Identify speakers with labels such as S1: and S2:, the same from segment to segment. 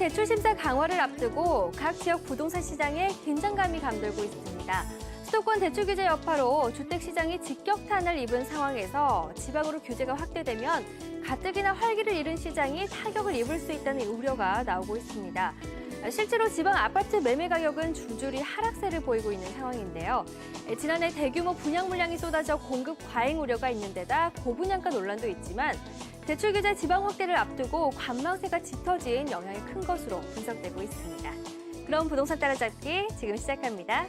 S1: 대출 심사 강화를 앞두고 각 지역 부동산 시장에 긴장감이 감돌고 있습니다. 수도권 대출 규제 여파로 주택 시장이 직격탄을 입은 상황에서 지방으로 규제가 확대되면 가뜩이나 활기를 잃은 시장이 타격을 입을 수 있다는 우려가 나오고 있습니다. 실제로 지방 아파트 매매 가격은 줄줄이 하락세를 보이고 있는 상황인데요. 지난해 대규모 분양 물량이 쏟아져 공급 과잉 우려가 있는 데다 고분양가 논란도 있지만 대출 규제 지방 확대를 앞두고 관망세가 짙어진 영향이 큰 것으로 분석되고 있습니다. 그럼 부동산 따라잡기 지금 시작합니다.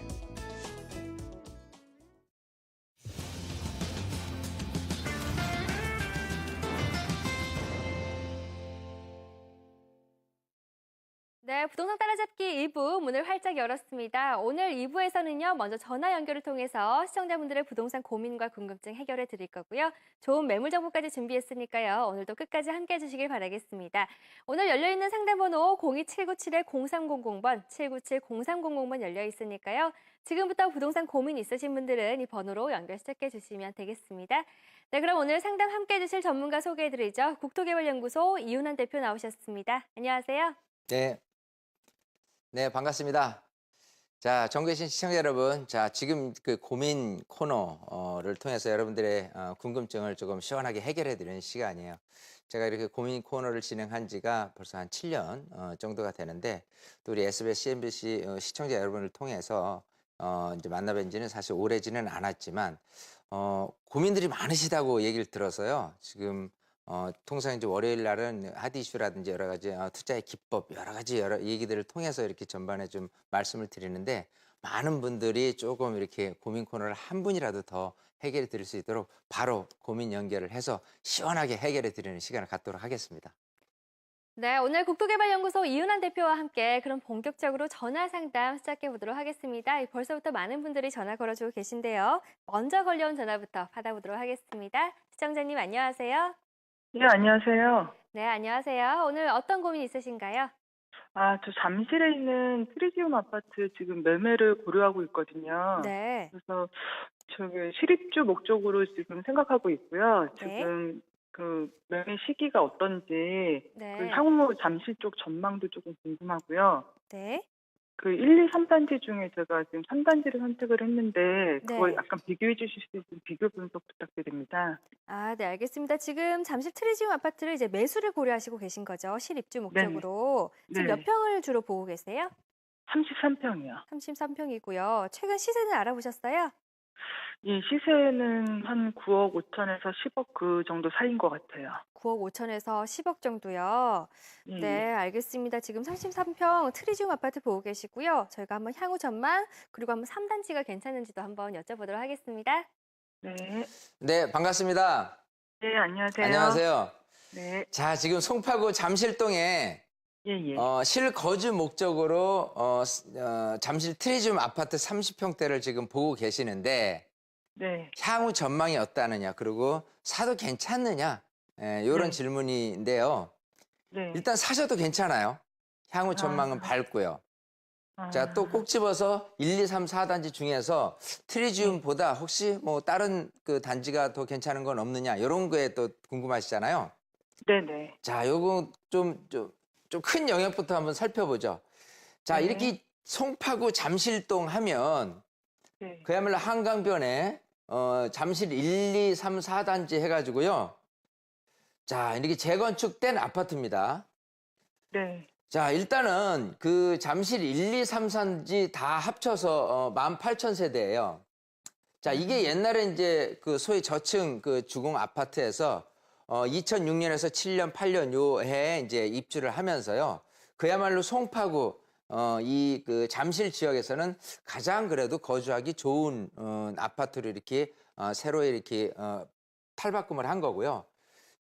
S1: 네, 부동산 따라잡기 2부 문을 활짝 열었습니다. 오늘 2부에서는요, 먼저 전화 연결을 통해서 시청자분들의 부동산 고민과 궁금증 해결해 드릴 거고요. 좋은 매물 정보까지 준비했으니까요. 오늘도 끝까지 함께 해주시길 바라겠습니다. 오늘 열려있는 상담번호 02797-0300번, 797-0300번 열려 있으니까요. 지금부터 부동산 고민 있으신 분들은 이 번호로 연결 시작해 주시면 되겠습니다. 네, 그럼 오늘 상담 함께 해주실 전문가 소개해 드리죠. 국토개발연구소 이윤환 대표 나오셨습니다. 안녕하세요.
S2: 네, 반갑습니다. 자, 전국에 계신 시청자 여러분, 자, 지금 그 고민 코너를 통해서 여러분들의 궁금증을 조금 시원하게 해결해 드리는 시간이에요. 제가 이렇게 고민 코너를 진행한 지가 벌써 한 7년 정도가 되는데, 또 우리 SBS, CNBC 시청자 여러분을 통해서 이제 만나뵌 지는 사실 오래지는 않았지만, 고민들이 많으시다고 얘기를 들어서요. 지금 통상 이제 월요일 날은 핫 이슈라든지 여러 가지 투자의 기법, 여러 가지 얘기들을 통해서 이렇게 전반에 좀 말씀을 드리는데, 많은 분들이 조금 이렇게 고민 코너를 한 분이라도 더 해결해 드릴 수 있도록 바로 고민 연결을 해서 시원하게 해결해 드리는 시간을 갖도록 하겠습니다.
S1: 네, 오늘 국토개발연구소 이윤환 대표와 함께 그럼 본격적으로 전화 상담 시작해 보도록 하겠습니다. 벌써부터 많은 분들이 전화 걸어주고 계신데요. 먼저 걸려온 전화부터 받아보도록 하겠습니다. 시청자님 안녕하세요.
S3: 네, 안녕하세요.
S1: 네, 안녕하세요. 오늘 어떤 고민 있으신가요?
S3: 저 잠실에 있는 트리지움 아파트 지금 매매를 고려하고 있거든요.
S1: 네.
S3: 그래서 저기 실입주 목적으로 지금 생각하고 있고요.
S1: 네.
S3: 지금 그 매매 시기가 어떤지,
S1: 네.
S3: 그 향후 잠실 쪽 전망도 조금 궁금하고요.
S1: 네.
S3: 그 1, 2, 3단지 중에 제가 지금 3단지를 선택을 했는데 그거
S1: 네.
S3: 약간 비교해 주실 수 있으면 비교 분석 부탁드립니다.
S1: 아, 네, 알겠습니다. 지금 잠실 트리지움 아파트를 이제 매수를 고려하시고 계신 거죠? 실입주 목적으로. 지금
S3: 네.
S1: 몇 평을 주로 보고 계세요?
S3: 33평이요.
S1: 33평이고요. 최근 시세는 알아보셨어요?
S3: 이 시세는 한 9억 5천에서 10억 그 정도 사이인 것 같아요.
S1: 9억 5천에서 10억 정도요.
S3: 예,
S1: 네, 알겠습니다. 지금 33평 트리지움 아파트 보고 계시고요. 저희가 한번 향후 전망 그리고 한번 3단지가 괜찮은지도 한번 여쭤보도록 하겠습니다.
S3: 네.
S2: 네, 반갑습니다.
S3: 네, 안녕하세요.
S2: 안녕하세요.
S3: 네,
S2: 자, 지금 송파구 잠실동에
S3: 예.
S2: 실거주 목적으로 잠실 트리지움 아파트 30평대를 지금 보고 계시는데,
S3: 네.
S2: 향후 전망이 어떠느냐, 그리고 사도 괜찮느냐, 이런
S3: 네.
S2: 질문인데요.
S3: 네.
S2: 일단 사셔도 괜찮아요. 향후 전망은 밝고요. 자, 또 꼭 집어서 1, 2, 3, 4단지 중에서 트리지움보다 혹시 뭐 다른 그 단지가 더 괜찮은 건 없느냐, 이런 거에 또 궁금하시잖아요.
S3: 네네.
S2: 자, 요거 좀 큰 영역부터 한번 살펴보죠. 자,
S3: 네.
S2: 이렇게 송파구 잠실동 하면
S3: 네.
S2: 그야말로 한강변에 잠실 1, 2, 3, 4단지 해가지고요. 자, 이렇게 재건축된 아파트입니다.
S3: 네.
S2: 자, 일단은 그 잠실 1, 2, 3, 4단지 다 합쳐서 18,000세대예요. 자, 이게 옛날에 이제 그 소위 저층 그 주공 아파트에서 2006년에서 7년, 8년 요 해에 이제 입주를 하면서요. 그야말로 송파구 이 그 잠실 지역에서는 가장 그래도 거주하기 좋은 아파트로 이렇게 새로 이렇게 탈바꿈을 한 거고요.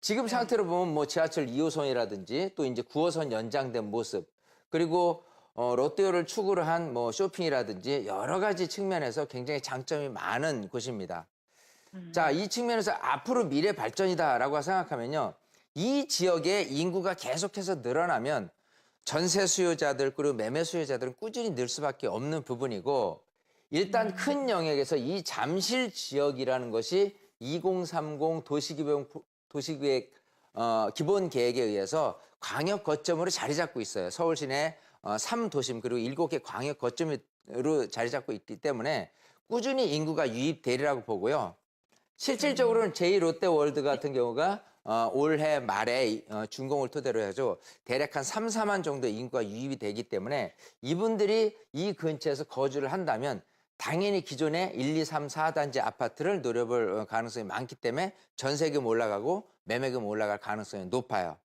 S2: 지금 상태로 보면 뭐 지하철 2호선이라든지 또 이제 9호선 연장된 모습, 그리고 롯데월을 축으로 한 뭐 쇼핑이라든지 여러 가지 측면에서 굉장히 장점이 많은 곳입니다. 자, 이 측면에서 앞으로 미래 발전이다라고 생각하면요. 이 지역의 인구가 계속해서 늘어나면 전세 수요자들 그리고 매매 수요자들은 꾸준히 늘 수밖에 없는 부분이고, 일단 큰 영역에서 이 잠실 지역이라는 것이 2030 도시계획 기본 계획에 의해서 광역 거점으로 자리 잡고 있어요. 서울 시내 3도심 그리고 7개 광역 거점으로 자리 잡고 있기 때문에 꾸준히 인구가 유입되리라고 보고요. 실질적으로는 제2롯데월드 같은 경우가 올해 말에 준공을 토대로 해서 대략 한 3, 4만 정도 인구가 유입이 되기 때문에 이분들이 이 근처에서 거주를 한다면 당연히 기존의 1, 2, 3, 4단지 아파트를 노려볼 가능성이 많기 때문에 전세금 올라가고 매매금 올라갈 가능성이 높아요.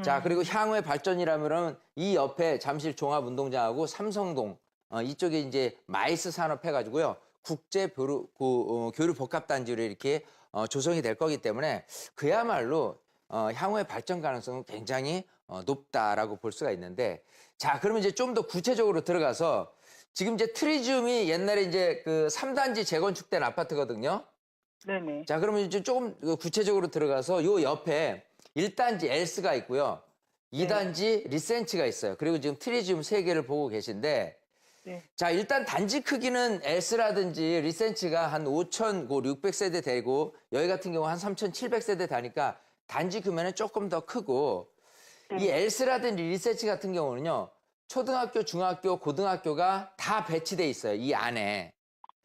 S2: 자, 그리고 향후의 발전이라면 이 옆에 잠실 종합운동장하고 삼성동 이쪽에 이제 마이스 산업 해가지고요. 국제 교류 복합단지로 이렇게 조성이 될 거기 때문에 그야말로 향후의 발전 가능성은 굉장히 높다라고 볼 수가 있는데 자, 그러면 이제 좀 더 구체적으로 들어가서 지금 이제 트리지움이 옛날에 이제 그 3단지 재건축된 아파트거든요.
S3: 네네.
S2: 자, 그러면 이제 조금 구체적으로 들어가서 요 옆에 1단지 엘스가 있고요. 2단지 리센치가 있어요. 그리고 지금 트리지움 3개를 보고 계신데
S3: 네.
S2: 자, 일단 단지 크기는 S라든지 리센치가 한 5,600세대 되고 여기 같은 경우 한 3,700세대 다니까 단지 규모는 조금 더 크고 이 S라든지 리센치 같은 경우는요. 초등학교, 중학교, 고등학교가 다 배치돼 있어요. 이 안에.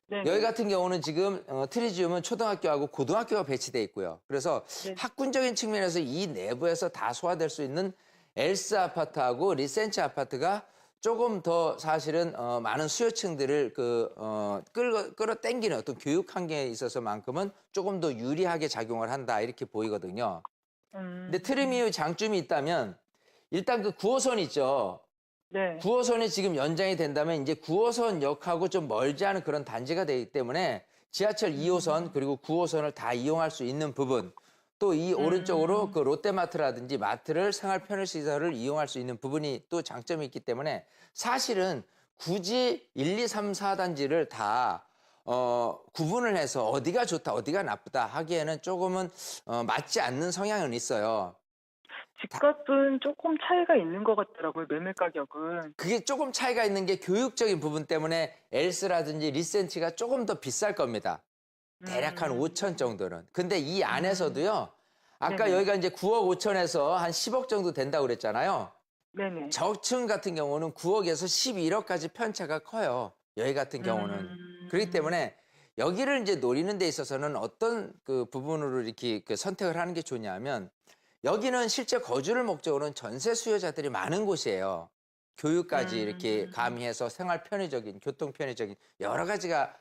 S3: 네.
S2: 여기 같은 경우는 지금 트리지움은 초등학교하고 고등학교가 배치돼 있고요. 그래서
S3: 네.
S2: 학군적인 측면에서 이 내부에서 다 소화될 수 있는 엘스 아파트하고 리센치 아파트가 조금 더 사실은 많은 수요층들을 끌어당기는 어떤 교육 환경에 있어서만큼은 조금 더 유리하게 작용을 한다 이렇게 보이거든요. 근데 트리미의 장점이 있다면 일단 그 9호선 있죠.
S3: 네.
S2: 9호선이 지금 연장이 된다면 이제 9호선역하고 좀 멀지 않은 그런 단지가 되기 때문에 지하철 2호선 그리고 9호선을 다 이용할 수 있는 부분 또 이 오른쪽으로 그 롯데마트라든지 마트를 생활 편의시설을 이용할 수 있는 부분이 또 장점이 있기 때문에 사실은 굳이 1, 2, 3, 4단지를 다 구분을 해서 어디가 좋다 어디가 나쁘다 하기에는 조금은 맞지 않는 성향은 있어요.
S3: 집값은 조금 차이가 있는 것 같더라고요. 매매 가격은.
S2: 그게 조금 차이가 있는 게 교육적인 부분 때문에 엘스라든지 리센치가 조금 더 비쌀 겁니다. 대략 한 5천 정도는. 근데 이 안에서도요. 아까
S3: 네네.
S2: 여기가 이제 9억 5천에서 한 10억 정도 된다고 그랬잖아요.
S3: 네네.
S2: 저층 같은 경우는 9억에서 11억까지 편차가 커요. 여기 같은 경우는. 그렇기 때문에 여기를 이제 노리는 데 있어서는 어떤 그 부분으로 이렇게 그 선택을 하는 게 좋냐면 여기는 실제 거주를 목적으로는 전세 수요자들이 많은 곳이에요. 교육까지 이렇게 가미해서 생활 편의적인, 교통 편의적인 여러 가지가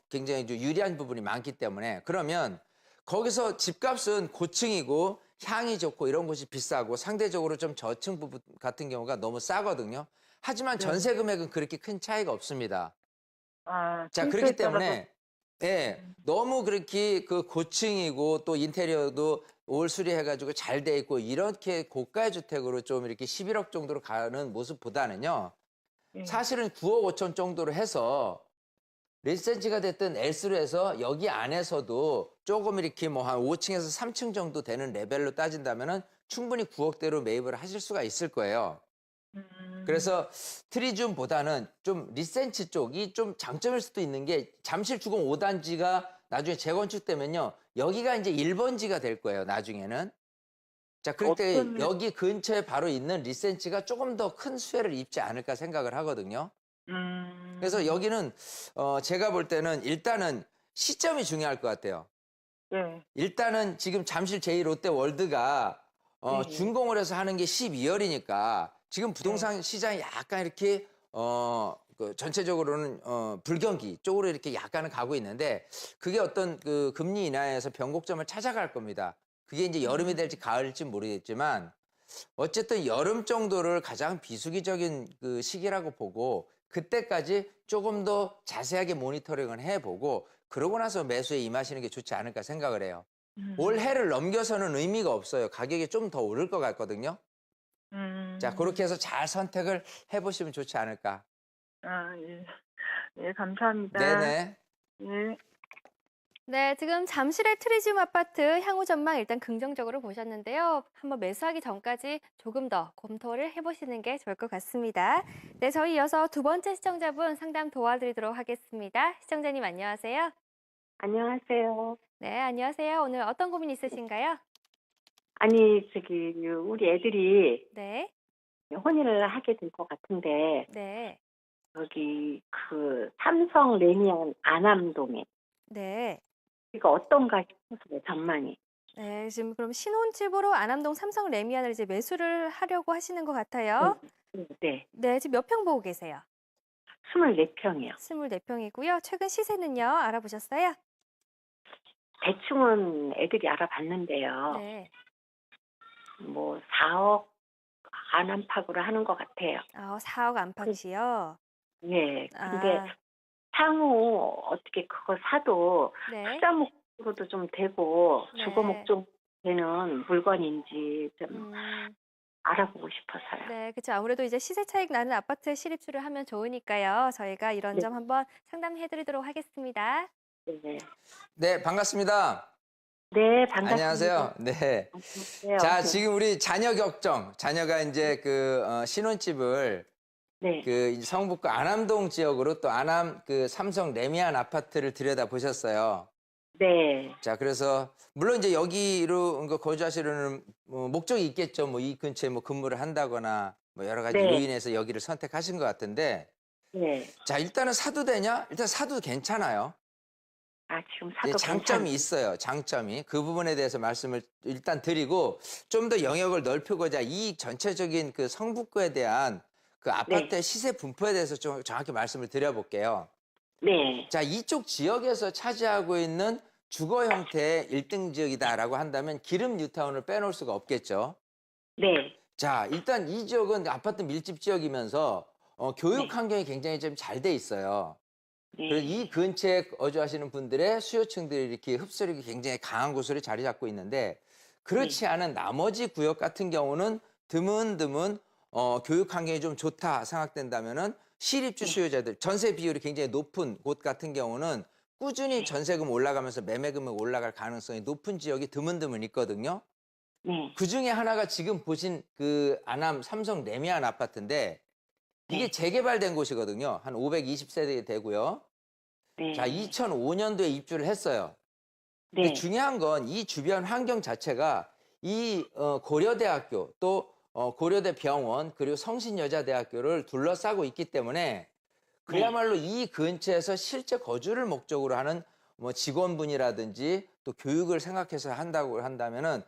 S2: 굉장히 좀 유리한 부분이 많기 때문에 그러면 거기서 집값은 고층이고 향이 좋고 이런 곳이 비싸고 상대적으로 좀 저층 부분 같은 경우가 너무 싸거든요. 하지만 전세 금액은 그렇게 큰 차이가 없습니다.
S3: 아,
S2: 자,
S3: 층수에
S2: 그렇기
S3: 따라서.
S2: 때문에 예, 너무 그렇게 그 고층이고 또 인테리어도 올 수리해가지고 잘 돼 있고 이렇게 고가의 주택으로 좀 이렇게 11억 정도로 가는 모습보다는요.
S3: 예.
S2: 사실은 9억 5천 정도로 해서 리센치가 됐든 S로 해서 여기 안에서도 조금 이렇게 뭐 한 5층에서 3층 정도 되는 레벨로 따진다면은 충분히 9억대로 매입을 하실 수가 있을 거예요. 그래서 트리지움보다는 좀 리센치 쪽이 좀 장점일 수도 있는 게 잠실 주공 5단지가 나중에 재건축되면요. 여기가 이제 1번지가 될 거예요. 나중에는. 자, 그럴 때 여기 근처에 바로 있는 리센치가 조금 더 큰 수혜를 입지 않을까 생각을 하거든요. 그래서 여기는 제가 볼 때는 일단은 시점이 중요할 것 같아요.
S3: 네.
S2: 일단은 지금 잠실 제2롯데월드가
S3: 네.
S2: 준공을 해서 하는 게 12월이니까 지금 부동산 시장이 약간 이렇게 그 전체적으로는 불경기 쪽으로 이렇게 약간은 가고 있는데 그게 어떤 그 금리 인하에서 변곡점을 찾아갈 겁니다. 그게 이제 여름이 될지 가을일지 모르겠지만 어쨌든 여름 정도를 가장 비수기적인 그 시기라고 보고 그때까지 조금 더 자세하게 모니터링을 해보고 그러고 나서 매수에 임하시는 게 좋지 않을까 생각을 해요. 올해를 넘겨서는 의미가 없어요. 가격이 좀 더 오를 것 같거든요. 자, 그렇게 해서 잘 선택을 해보시면 좋지 않을까.
S3: 아, 예. 예, 감사합니다.
S2: 네네.
S3: 예.
S1: 네, 지금 잠실의 트리지움 아파트 향후 전망 일단 긍정적으로 보셨는데요. 한번 매수하기 전까지 조금 더 검토를 해보시는 게 좋을 것 같습니다. 네, 저희 이어서 두 번째 시청자분 상담 도와드리도록 하겠습니다. 시청자님 안녕하세요.
S4: 안녕하세요.
S1: 네, 안녕하세요. 오늘 어떤 고민 있으신가요?
S4: 아니, 우리 애들이
S1: 네.
S4: 혼인을 하게 될 것 같은데,
S1: 네.
S4: 여기 삼성 레미안 안암동에,
S1: 네.
S4: 이거 어떤가 싶어서요, 전망이.
S1: 네, 지금 그럼 신혼집으로 안암동 삼성 레미안을 이제 매수를 하려고 하시는 것 같아요.
S4: 네.
S1: 네, 지금 몇 평 보고 계세요?
S4: 24평이요.
S1: 24평이고요. 최근 시세는요, 알아보셨어요?
S4: 대충은 애들이 알아봤는데요.
S1: 네.
S4: 뭐 4억 안팎으로 하는 것 같아요.
S1: 4억 안팎이요.
S4: 예. 근데
S1: 아,
S4: 향후 어떻게 그거 사도
S1: 네.
S4: 투자 목적으로도 좀 되고
S1: 네.
S4: 주거 목적 되는 물건인지 좀
S1: 음,
S4: 알아보고 싶어서요.
S1: 네, 그렇죠. 아무래도 이제 시세 차익 나는 아파트에 실입주를 하면 좋으니까요. 저희가 이런
S4: 네.
S1: 점 한번 상담해드리도록 하겠습니다.
S4: 네.
S2: 네, 반갑습니다.
S4: 네, 반갑습니다.
S2: 안녕하세요. 네.
S4: 안녕하세요.
S2: 자, 지금 우리 자녀 걱정. 자녀가 이제 신혼집을
S4: 네.
S2: 이제 성북구 안암동 지역으로 또 안암 삼성 레미안 아파트를 들여다 보셨어요.
S4: 네.
S2: 자, 그래서 물론 이제 여기로 거주하시려는 목적이 있겠죠. 뭐 이 근처에 뭐 근무를 한다거나 뭐 여러 가지
S4: 네.
S2: 요인에서 여기를 선택하신 것 같은데,
S4: 네.
S2: 자, 일단은 사도 되냐? 일단 사도 괜찮아요.
S4: 지금
S2: 이제
S4: 사도
S2: 장점이
S4: 괜찮.
S2: 있어요. 장점이. 그 부분에 대해서 말씀을 일단 드리고 좀 더 영역을 넓히고자 이 전체적인 그 성북구에 대한 그 아파트의 시세 분포에 대해서 좀 정확히 말씀을 드려볼게요.
S4: 네.
S2: 자, 이쪽 지역에서 차지하고 있는 주거 형태의 1등 지역이다라고 한다면 기름 뉴타운을 빼놓을 수가 없겠죠.
S4: 네.
S2: 자, 일단 이 지역은 아파트 밀집 지역이면서 교육
S4: 네.
S2: 환경이 굉장히 좀 잘 돼 있어요.
S4: 네.
S2: 그래서 이 근처에 거주하시는 분들의 수요층들이 이렇게 흡수력이 굉장히 강한 곳으로 자리 잡고 있는데 그렇지 않은 나머지 구역 같은 경우는 드문드문 교육 환경이 좀 좋다 생각된다면은 실입주 수요자들 전세 비율이 굉장히 높은 곳 같은 경우는 꾸준히 전세금 올라가면서 매매금액 올라갈 가능성이 높은 지역이 드문드문 있거든요.
S4: 네.
S2: 그 중에 하나가 지금 보신 그 안암 삼성 레미안 아파트인데 이게
S4: 네.
S2: 재개발된 곳이거든요. 한 520세대 되고요.
S4: 네.
S2: 자, 2005년도에 입주를 했어요. 근데
S4: 네.
S2: 중요한 건 이 주변 환경 자체가 이 고려대학교 또 고려대 병원 그리고 성신여자대학교를 둘러싸고 있기 때문에 그야말로 이 근처에서 실제 거주를 목적으로 하는 뭐 직원분이라든지 또 교육을 생각해서 한다고 한다면은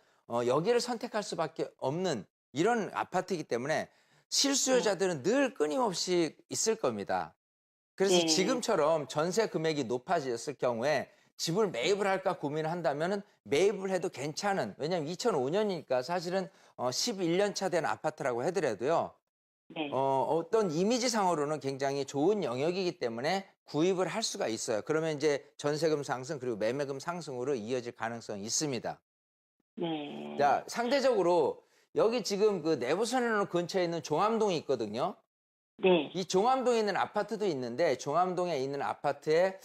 S2: 여기를 선택할 수밖에 없는 이런 아파트이기 때문에 실수요자들은 늘 끊임없이 있을 겁니다. 그래서
S4: 네.
S2: 지금처럼 전세 금액이 높아졌을 경우에 집을 매입을 할까 고민을 한다면은 매입을 해도 괜찮은, 왜냐하면 2005년이니까 사실은 11년 차 된 아파트라고 하더라도요.
S4: 네.
S2: 어떤 이미지상으로는 굉장히 좋은 영역이기 때문에 구입을 할 수가 있어요. 그러면 이제 전세금 상승 그리고 매매금 상승으로 이어질 가능성이 있습니다.
S4: 네.
S2: 자, 상대적으로 여기 지금 그 내부선로 근처에 있는 종암동이 있거든요.
S4: 네.
S2: 이 종암동에 있는 아파트도 있는데 종암동에 있는 아파트에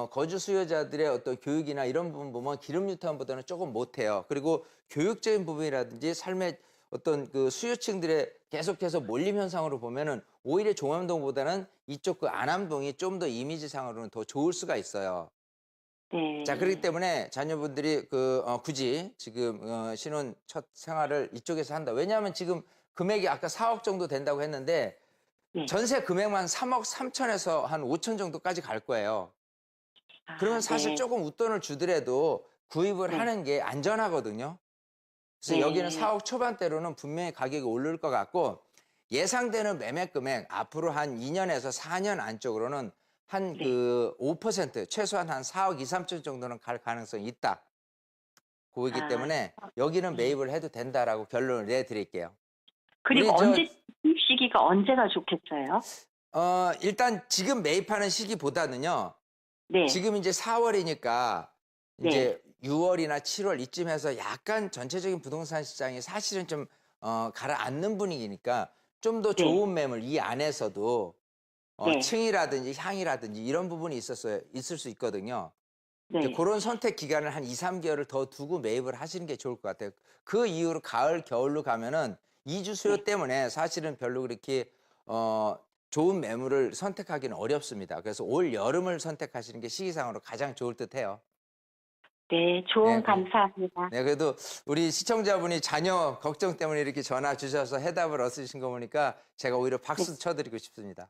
S2: 거주 수요자들의 어떤 교육이나 이런 부분 보면 기름 뉴타운보다는 조금 못해요. 그리고 교육적인 부분이라든지 삶의 어떤 그 수요층들의 계속해서 몰림 현상으로 보면은 오히려 종암동보다는 이쪽 그 안암동이 좀 더 이미지상으로는 더 좋을 수가 있어요.
S4: 네.
S2: 자, 그렇기 때문에 자녀분들이 굳이 지금 신혼 첫 생활을 이쪽에서 한다. 왜냐하면 지금 금액이 아까 4억 정도 된다고 했는데
S4: 네.
S2: 전세 금액만 3억 3천에서 한 5천 정도까지 갈 거예요. 그러면 사실
S4: 네.
S2: 조금 웃돈을 주더라도 구입을
S4: 네.
S2: 하는 게 안전하거든요. 그래서
S4: 네.
S2: 여기는 4억 초반대로는 분명히 가격이 오를 것 같고 예상되는 매매 금액 앞으로 한 2년에서 4년 안쪽으로는 한
S4: 네.
S2: 5% 최소한 한 4억 2, 3천 정도는 갈 가능성이 있다. 보이기 때문에 여기는
S4: 네.
S2: 매입을 해도 된다라고 결론을 내드릴게요.
S4: 그리고
S2: 우리
S4: 시기가 언제가 좋겠어요?
S2: 일단 지금 매입하는 시기보다는요.
S4: 네.
S2: 지금 이제 4월이니까
S4: 네.
S2: 이제 6월이나 7월 이쯤에서 약간 전체적인 부동산 시장이 사실은 좀 가라앉는 분위기니까 좀 더
S4: 네.
S2: 좋은 매물 이 안에서도
S4: 네.
S2: 층이라든지 향이라든지 이런 부분이 있을 수 있거든요.
S4: 네.
S2: 이제 그런 선택 기간을 한 2, 3개월을 더 두고 매입을 하시는 게 좋을 것 같아요. 그 이후로 가을, 겨울로 가면은 이주 수요
S4: 네.
S2: 때문에 사실은 별로 그렇게 좋은 매물을 선택하기는 어렵습니다. 그래서 올 여름을 선택하시는 게 시기상으로 가장 좋을 듯해요.
S4: 네, 조언
S2: 네.
S4: 감사합니다.
S2: 네, 그래도 우리 시청자분이 자녀 걱정 때문에 이렇게 전화 주셔서 해답을 얻으신 거 보니까 제가 오히려 박수 쳐드리고 싶습니다.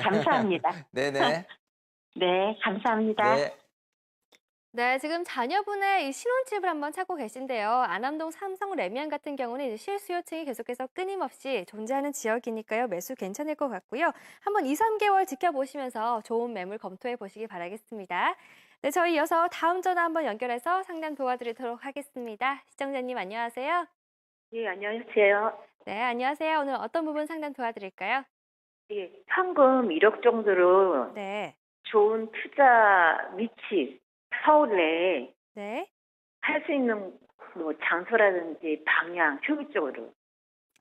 S4: 감사합니다.
S2: 네네.
S4: 네, 감사합니다.
S2: 네.
S1: 네, 지금 자녀분의 이 신혼집을 한번 찾고 계신데요. 안암동 삼성 레미안 같은 경우는 이제 실수요층이 계속해서 끊임없이 존재하는 지역이니까요. 매수 괜찮을 것 같고요. 한번 2, 3개월 지켜보시면서 좋은 매물 검토해 보시기 바라겠습니다. 네, 저희 이어서 다음 전화 한번 연결해서 상담 도와드리도록 하겠습니다. 시청자님 안녕하세요.
S5: 예, 안녕하세요.
S1: 네, 안녕하세요. 오늘 어떤 부분 상담 도와드릴까요?
S5: 예, 현금 1억 정도로
S1: 네,
S5: 좋은 투자 위치, 서울 내에
S1: 네.
S5: 할 수 있는 뭐 장소라든지 방향, 효율적으로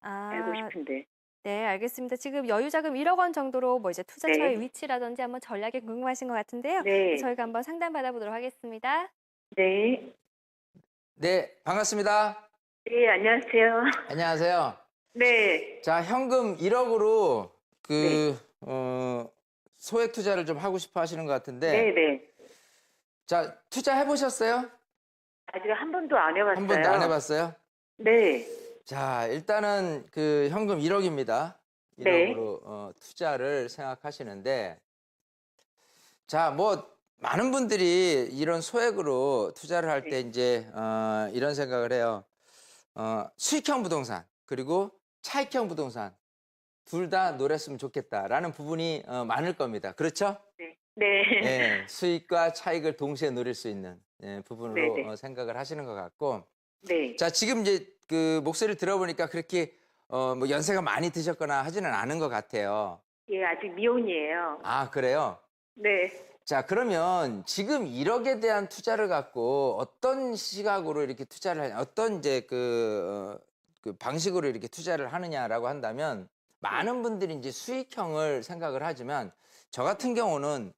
S1: 아,
S5: 알고 싶은데.
S1: 네, 알겠습니다. 지금 여유 자금 1억 원 정도로 뭐 이제 투자처의
S5: 네.
S1: 위치라든지 한번 전략이 궁금하신 것 같은데요.
S5: 네.
S1: 저희가 한번 상담 받아보도록 하겠습니다.
S5: 네.
S2: 네, 반갑습니다.
S5: 예, 안녕하세요.
S2: 안녕하세요.
S5: 네.
S2: 자, 현금 1억으로
S5: 네.
S2: 소액 투자를 좀 하고 싶어 하시는 것 같은데.
S5: 네, 네.
S2: 자, 투자해 보셨어요?
S5: 아직 한 번도 안 해봤어요.
S2: 한 번도 안 해봤어요?
S5: 네.
S2: 자, 일단은 그 현금 1억입니다.
S5: 네.
S2: 1억으로 투자를 생각하시는데, 자, 뭐 많은 분들이 이런 소액으로 투자를 할 때 이제 이런 생각을 해요. 수익형 부동산 그리고 차익형 부동산 둘 다 노렸으면 좋겠다라는 부분이 많을 겁니다. 그렇죠?
S5: 네. 네.
S2: 예, 수익과 차익을 동시에 누릴 수 있는 부분으로
S5: 네, 네.
S2: 생각을 하시는 것 같고,
S5: 네.
S2: 자, 지금 이제 그 목소리를 들어보니까 그렇게 뭐 연세가 많이 드셨거나 하지는 않은 것 같아요.
S5: 예, 아직 미혼이에요.
S2: 아, 그래요?
S5: 네.
S2: 자, 그러면 지금 1억에 대한 투자를 갖고 어떤 시각으로 이렇게 투자를 하냐, 어떤 이제 그 방식으로 이렇게 투자를 하느냐라고 한다면 많은 분들이 이제 수익형을 생각을 하지만 저 같은 경우는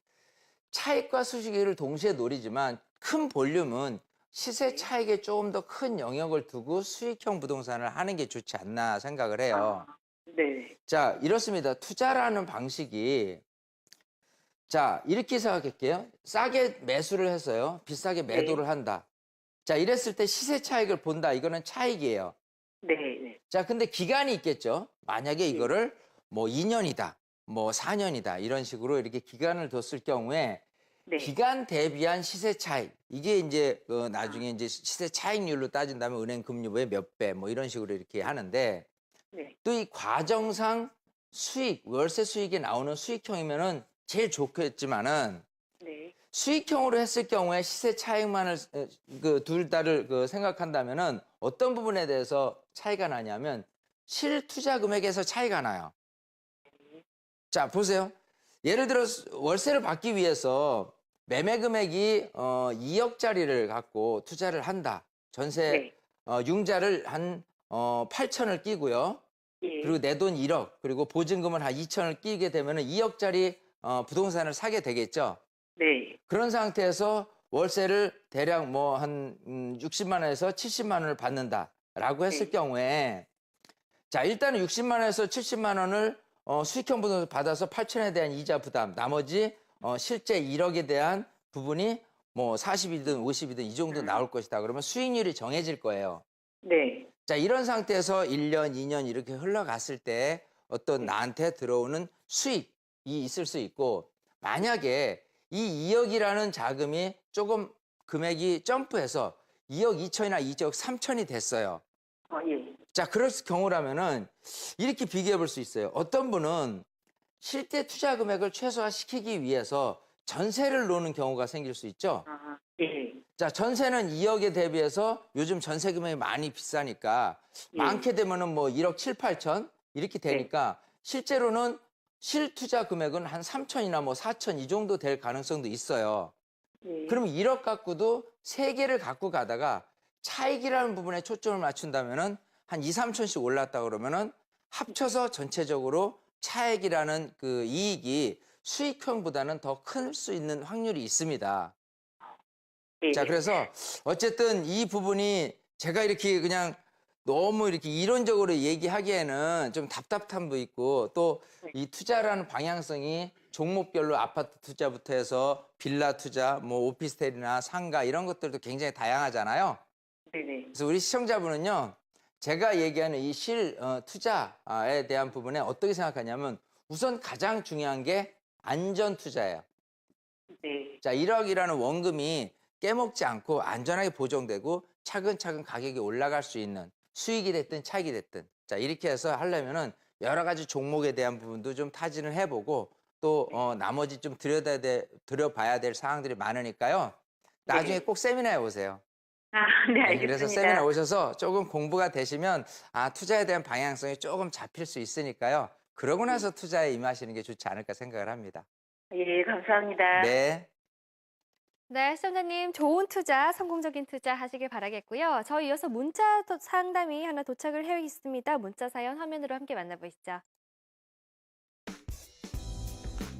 S2: 차익과 수익을 동시에 노리지만 큰 볼륨은 시세 차익에 조금 더 큰 영역을 두고 수익형 부동산을 하는 게 좋지 않나 생각을 해요.
S5: 네.
S2: 자, 이렇습니다. 투자라는 방식이, 자, 이렇게 생각할게요. 싸게 매수를 해서요. 비싸게 매도를 한다. 자, 이랬을 때 시세 차익을 본다. 이거는 차익이에요.
S5: 네. 네.
S2: 자, 근데 기간이 있겠죠. 만약에 이거를 뭐 2년이다, 뭐 4년이다, 이런 식으로 이렇게 기간을 뒀을 경우에
S5: 네.
S2: 기간 대비한 시세 차익, 이게 이제 나중에 이제 시세 차익률로 따진다면 은행 금리의 몇 배, 뭐 이런 식으로 이렇게 하는데,
S5: 네.
S2: 또 이 과정상 수익, 월세 수익이 나오는 수익형이면은 제일 좋겠지만은
S5: 네.
S2: 수익형으로 했을 경우에 시세 차익만을 그 둘 다를 생각한다면은 어떤 부분에 대해서 차이가 나냐면 실투자 금액에서 차이가 나요. 자, 보세요. 예를 들어 월세를 받기 위해서 매매 금액이 2억짜리를 갖고 투자를 한다. 전세
S5: 네.
S2: 융자를 한 8천을 끼고요.
S5: 예.
S2: 그리고 내 돈 1억, 그리고 보증금을 한 2천을 끼게 되면은 2억짜리 부동산을 사게 되겠죠.
S5: 네.
S2: 그런 상태에서 월세를 대략 뭐 한 60만 원에서 70만 원을 받는다라고 했을
S5: 네.
S2: 경우에, 자, 일단은 60만 원에서 70만 원을 수익형 부동산 받아서 8천에 대한 이자 부담, 나머지 실제 1억에 대한 부분이 뭐 40이든 50이든 이 정도 나올 것이다. 그러면 수익률이 정해질 거예요.
S5: 네.
S2: 자, 이런 상태에서 1년, 2년 이렇게 흘러갔을 때 어떤 나한테 들어오는 수익이 있을 수 있고, 만약에 이 2억이라는 자금이 조금 금액이 점프해서 2억 2천이나 2억 3천이 됐어요.
S5: 예.
S2: 자, 그럴 경우라면은 이렇게 비교해 볼 수 있어요. 어떤 분은 실제 투자 금액을 최소화시키기 위해서 전세를 놓는 경우가 생길 수 있죠.
S5: 아, 예.
S2: 자, 전세는 2억에 대비해서 요즘 전세 금액이 많이 비싸니까
S5: 예.
S2: 많게 되면은 뭐 1억 7, 8천 이렇게 되니까 실제로는 실투자 금액은 한 3천이나 뭐 4천 이 정도 될 가능성도 있어요.
S5: 예.
S2: 그럼 1억 갖고도 3개를 갖고 가다가 차익이라는 부분에 초점을 맞춘다면은 한 2, 3천씩 올랐다 그러면은 합쳐서 전체적으로 차익이라는 그 이익이 수익형보다는 더 클 수 있는 확률이 있습니다.
S5: 예.
S2: 자, 그래서 어쨌든 이 부분이 제가 이렇게 그냥 너무 이렇게 이론적으로 얘기하기에는 좀 답답함도 있고 또 이 투자라는 방향성이 종목별로 아파트 투자부터 해서 빌라 투자, 뭐 오피스텔이나 상가 이런 것들도 굉장히 다양하잖아요.
S3: 네네.
S2: 그래서 우리 시청자분은요, 제가 얘기하는 이 투자에 대한 부분에 어떻게 생각하냐면 우선 가장 중요한 게 안전 투자예요.
S3: 네.
S2: 자, 1억이라는 원금이 깨먹지 않고 안전하게 보정되고 차근차근 가격이 올라갈 수 있는 수익이 됐든 차익이 됐든 자, 이렇게 해서 하려면은 여러 가지 종목에 대한 부분도 좀 타진을 해보고 또 나머지 좀 들여봐야 될 사항들이 많으니까요. 나중에
S3: 네.
S2: 꼭 세미나에 오세요.
S3: 아, 네, 알겠습니다.
S2: 그래서 세미나 오셔서 조금 공부가 되시면 투자에 대한 방향성이 조금 잡힐 수 있으니까요. 그러고 나서 투자에 임하시는 게 좋지 않을까 생각을 합니다.
S3: 예, 감사합니다.
S2: 네.
S1: 네, 시청자님 좋은 투자, 성공적인 투자 하시길 바라겠고요. 저희 이어서 문자 상담이 하나 도착을 해 있습니다. 문자 사연 화면으로 함께 만나보시죠.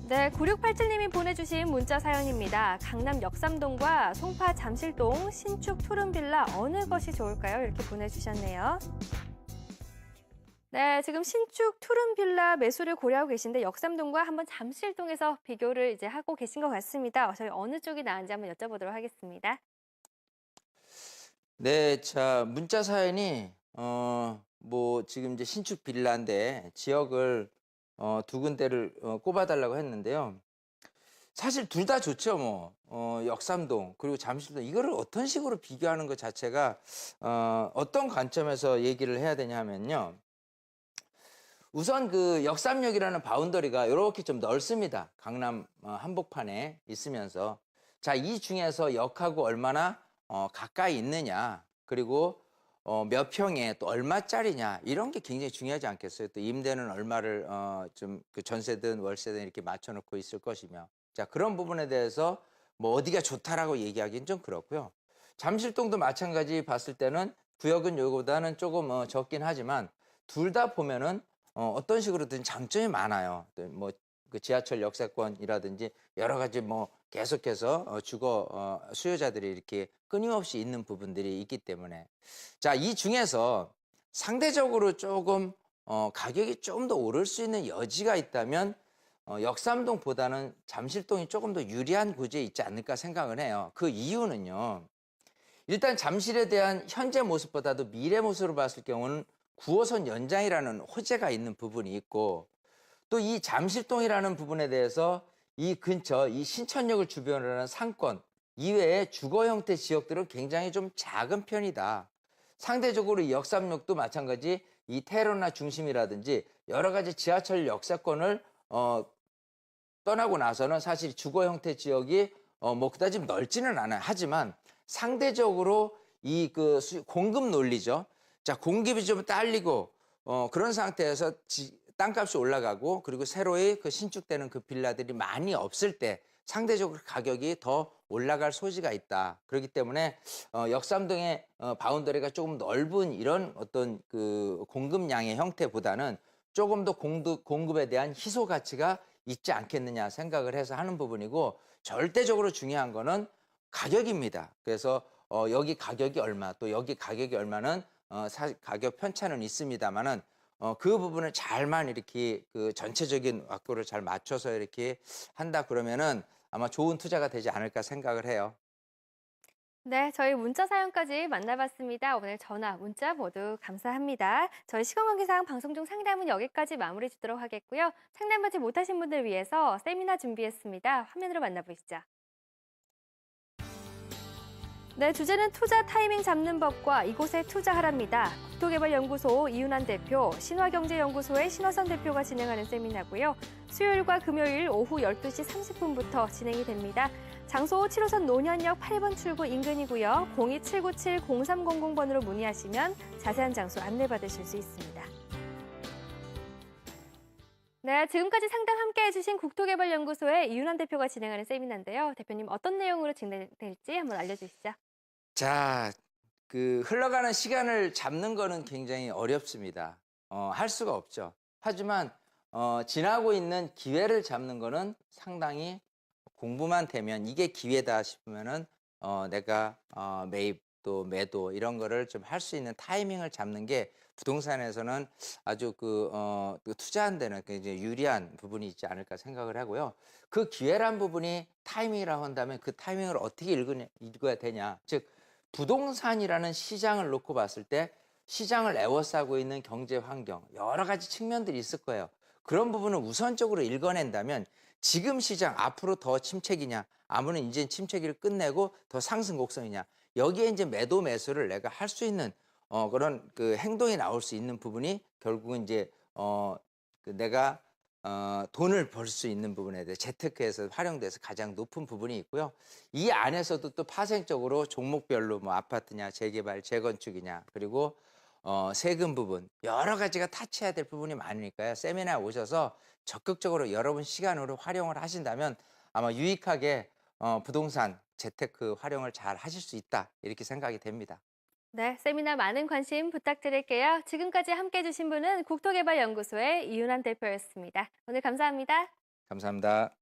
S1: 네, 9687님이 보내주신 문자 사연입니다. 강남 역삼동과 송파 잠실동 신축 투룸빌라 어느 것이 좋을까요? 이렇게 보내주셨네요. 네, 지금 신축 투룸빌라 매수를 고려하고 계신데 역삼동과 한번 잠실동에서 비교를 이제 하고 계신 것 같습니다. 저희 어느 쪽이 나은지 한번 여쭤보도록 하겠습니다.
S2: 네, 자, 문자 사연이 뭐 지금 이제 신축 빌라인데 지역을 두 군데를 꼽아달라고 했는데요. 사실 둘 다 좋죠, 뭐. 역삼동 그리고 잠실동 이거를 어떤 식으로 비교하는 것 자체가 어떤 관점에서 얘기를 해야 되냐 하면요. 우선 그 역삼역이라는 바운더리가 이렇게 좀 넓습니다. 강남 한복판에 있으면서 자, 이 중에서 역하고 얼마나 가까이 있느냐 그리고 몇 평에 또 얼마짜리냐 이런 게 굉장히 중요하지 않겠어요? 또 임대는 얼마를 좀 그 전세든 월세든 이렇게 맞춰놓고 있을 것이며 자, 그런 부분에 대해서 뭐 어디가 좋다라고 얘기하기는 좀 그렇고요. 잠실동도 마찬가지 봤을 때는 구역은 요거보다는 조금 적긴 하지만 둘 다 보면은 어떤 식으로든 장점이 많아요. 뭐 그 지하철 역세권이라든지 여러 가지 뭐 계속해서 주거 수요자들이 이렇게 끊임없이 있는 부분들이 있기 때문에 자, 이 중에서 상대적으로 조금 가격이 좀 더 오를 수 있는 여지가 있다면 역삼동보다는 잠실동이 조금 더 유리한 구조에 있지 않을까 생각을 해요. 그 이유는요. 일단 잠실에 대한 현재 모습보다도 미래 모습으로 봤을 경우는 9호선 연장이라는 호재가 있는 부분이 있고 또 이 잠실동이라는 부분에 대해서 이 근처 이 신천역을 주변으로 하는 상권 이외에 주거 형태 지역들은 굉장히 좀 작은 편이다. 상대적으로 이 역삼역도 마찬가지 이 테러나 중심이라든지 여러 가지 지하철 역세권을 떠나고 나서는 사실 주거 형태 지역이 뭐 그다지 넓지는 않아요. 하지만 상대적으로 이 그 공급 논리죠. 자, 공급이 좀 딸리고 그런 상태에서 땅값이 올라가고 그리고 새로이 그 신축되는 그 빌라들이 많이 없을 때 상대적으로 가격이 더 올라갈 소지가 있다. 그렇기 때문에 역삼동의 바운더리가 조금 넓은 이런 어떤 그 공급량의 형태보다는 조금 더 공급에 대한 희소 가치가 있지 않겠느냐 생각을 해서 하는 부분이고 절대적으로 중요한 거는 가격입니다. 그래서 여기 가격이 얼마 또 여기 가격이 얼마는 가격 편차는 있습니다만은 그 부분을 잘만 이렇게 그 전체적인 왁구를 잘 맞춰서 이렇게 한다 그러면은 아마 좋은 투자가 되지 않을까 생각을 해요.
S1: 네, 저희 문자 사연까지 만나봤습니다. 오늘 전화, 문자 모두 감사합니다. 저희 시간 관계상 방송 중 상담은 여기까지 마무리 짓도록 하겠고요. 상담받지 못하신 분들 위해서 세미나 준비했습니다. 화면으로 만나보시죠. 네, 주제는 투자 타이밍 잡는 법과 이곳에 투자하랍니다. 국토개발연구소 이윤환 대표, 신화경제연구소의 신화선 대표가 진행하는 세미나고요. 수요일과 금요일 오후 12시 30분부터 진행이 됩니다. 장소 7호선 논현역 8번 출구 인근이고요. 02797-0300번으로 문의하시면 자세한 장소 안내받으실 수 있습니다. 네, 지금까지 상담 함께 해주신 국토개발연구소의 이윤환 대표가 진행하는 세미나인데요. 대표님 어떤 내용으로 진행될지 한번 알려주시죠.
S2: 자, 그 흘러가는 시간을 잡는 거는 굉장히 어렵습니다. 할 수가 없죠. 하지만 지나고 있는 기회를 잡는 거는 상당히 공부만 되면 이게 기회다 싶으면은 내가 매입 또 매도 이런 거를 좀 할 수 있는 타이밍을 잡는 게 부동산에서는 아주 그 투자한 데는 굉장히 유리한 부분이 있지 않을까 생각을 하고요. 그 기회란 부분이 타이밍이라고 한다면 그 타이밍을 어떻게 읽어야 되냐. 즉 부동산이라는 시장을 놓고 봤을 때 시장을 에워싸고 있는 경제 환경, 여러 가지 측면들이 있을 거예요. 그런 부분을 우선적으로 읽어낸다면 지금 시장 앞으로 더 침체기냐, 아무는 이제 침체기를 끝내고 더 상승 곡선이냐, 여기에 이제 매도 매수를 내가 할 수 있는 그런 그 행동이 나올 수 있는 부분이 결국은 이제 내가 돈을 벌 수 있는 부분에 대해 재테크에서 활용돼서 가장 높은 부분이 있고요. 이 안에서도 또 파생적으로 종목별로 뭐 아파트냐, 재개발, 재건축이냐, 그리고 세금 부분 여러 가지가 타치해야 될 부분이 많으니까요. 세미나 오셔서 적극적으로 여러분 시간으로 활용을 하신다면 아마 유익하게 부동산 재테크 활용을 잘 하실 수 있다 이렇게 생각이 됩니다.
S1: 네, 세미나 많은 관심 부탁드릴게요. 지금까지 함께해 주신 분은 국토개발연구소의 이윤환 대표였습니다. 오늘 감사합니다.
S2: 감사합니다.